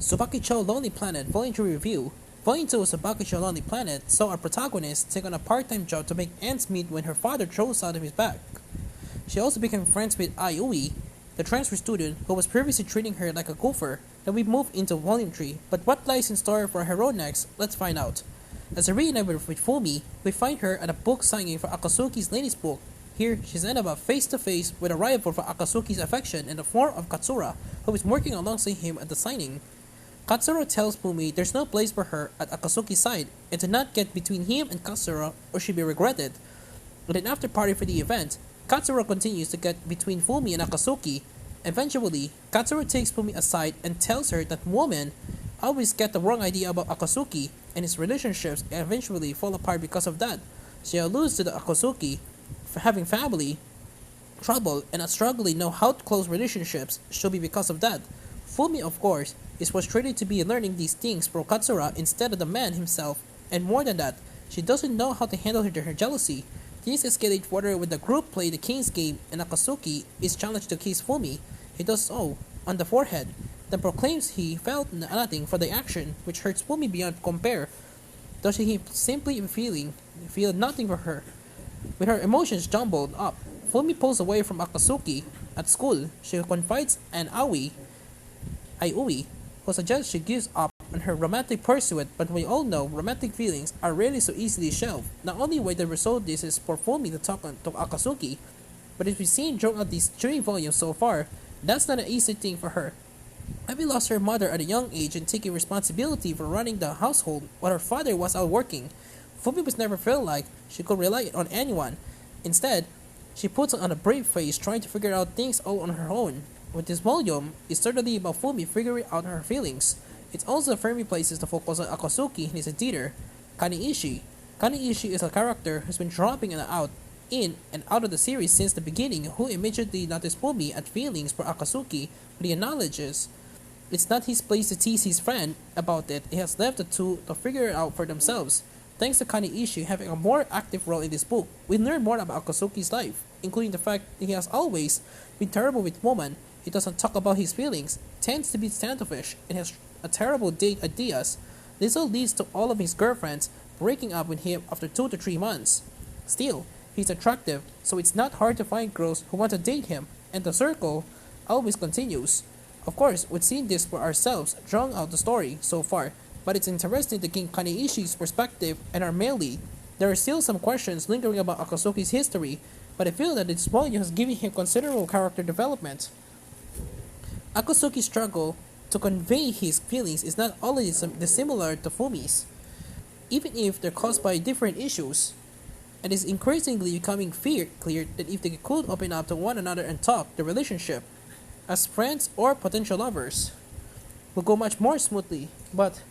Tsubaki-chou Lonely Planet Voluntary Review. Volume 2 of Tsubaki-chou Lonely Planet saw our protagonist take on a part-time job to make ends meet when her father throws out of his back. She also became friends with Aiui, the transfer student who was previously treating her like a gopher. Then we move into Volume 3, but what lies in store for her next, let's find out. As a reunite with Fumi, we find her at a book signing for Akatsuki's latest book. Here, she's ended up face to face with a rival for Akatsuki's affection in the form of Katsura, who is working alongside him at the signing. Katsura tells Fumi there's no place for her at Akatsuki's side and to not get between him and Katsura or she'll be regretted. At an after party for the event, Katsura continues to get between Fumi and Akatsuki. Eventually, Katsura takes Fumi aside and tells her that women always get the wrong idea about Akatsuki and his relationships eventually fall apart because of that. She alludes to the Akatsuki having family trouble and not struggling know how to close relationships should be because of that. Fumi, of course, is frustrated to be learning these things from Katsura instead of the man himself, and more than that, she doesn't know how to handle her jealousy. Things escalate further when the group play the King's game and Akatsuki is challenged to kiss Fumi. He does so on the forehead, then proclaims he felt nothing for the action, which hurts Fumi beyond compare. Thus he simply feel nothing for her. With her emotions jumbled up, Fumi pulls away from Akatsuki. At school, she confides in Aiui, who suggests she gives up on her romantic pursuit, but we all know romantic feelings are rarely so easily shelved. The only way to resolve this is for Fumi to talk to Akatsuki, but as we've seen throughout these 3 volumes so far, that's not an easy thing for her. Abby lost her mother at a young age and taking responsibility for running the household while her father was out working. Fumi was never felt like she could rely on anyone. Instead, she puts on a brave face trying to figure out things all on her own. With this volume, it's certainly about Fumi figuring out her feelings. It's also firmly places the focus on Akatsuki and his theater, Kaniishi. Kaniishi is a character who's been dropping in and out of the series since the beginning, who immediately noticed Fumi at feelings for Akatsuki, but he acknowledges it's not his place to tease his friend about it. He has left the two to figure it out for themselves. Thanks to Kaniishi having a more active role in this book, we learn more about Akatsuki's life, including the fact that he has always been terrible with women. He doesn't talk about his feelings, tends to be standoffish, and has a terrible date ideas. This all leads to all of his girlfriends breaking up with him after 2 to 3 months. Still, he's attractive, so it's not hard to find girls who want to date him, and the circle always continues. Of course, we've seen this for ourselves drawing out the story so far, but it's interesting to gain Kaniishi's perspective and our male lead. There are still some questions lingering about Akatsuki's history, but I feel that this volume has given him considerable character development. Akatsuki's struggle to convey his feelings is not always dissimilar to Fumi's, even if they're caused by different issues. It is increasingly becoming clear that if they could open up to one another and talk, the relationship, as friends or potential lovers, will go much more smoothly. But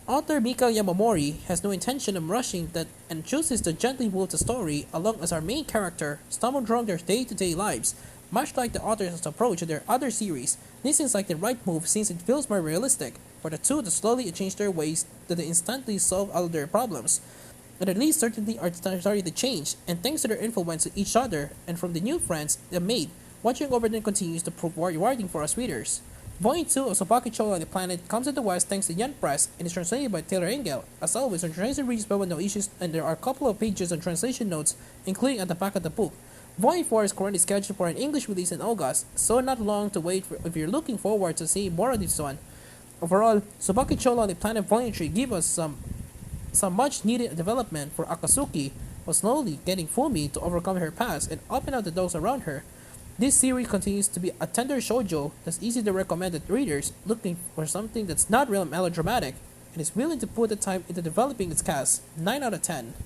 author Mika Yamamori has no intention of rushing that and chooses to gently move the story along as our main character stumble through their day-to-day lives. Much like the author's approach to their other series, this seems like the right move since it feels more realistic for the two to slowly change their ways to instantly solve all of their problems. But at least certainly are starting to change, and thanks to their influence with each other and from the new friends they made, watching over them continues to prove rewarding for us readers. Volume 2 of Tsubaki-chou Lonely Planet comes to the West thanks to Yen Press and is translated by Taylor Engel. As always, the translation reads well with no issues, and there are a couple of pages on translation notes, including at the back of the book. Volume 4 is currently scheduled for an English release in August, so not long to wait if you're looking forward to seeing more of this one. Overall, Tsubaki-chou Lonely Planet Volume 3 gives us some much needed development for Akatsuki, while slowly getting Fumi to overcome her past and open up the doors around her. This series continues to be a tender shoujo that's easy to recommend to readers looking for something that's not real melodramatic and is willing to put the time into developing its cast. 9 out of 10.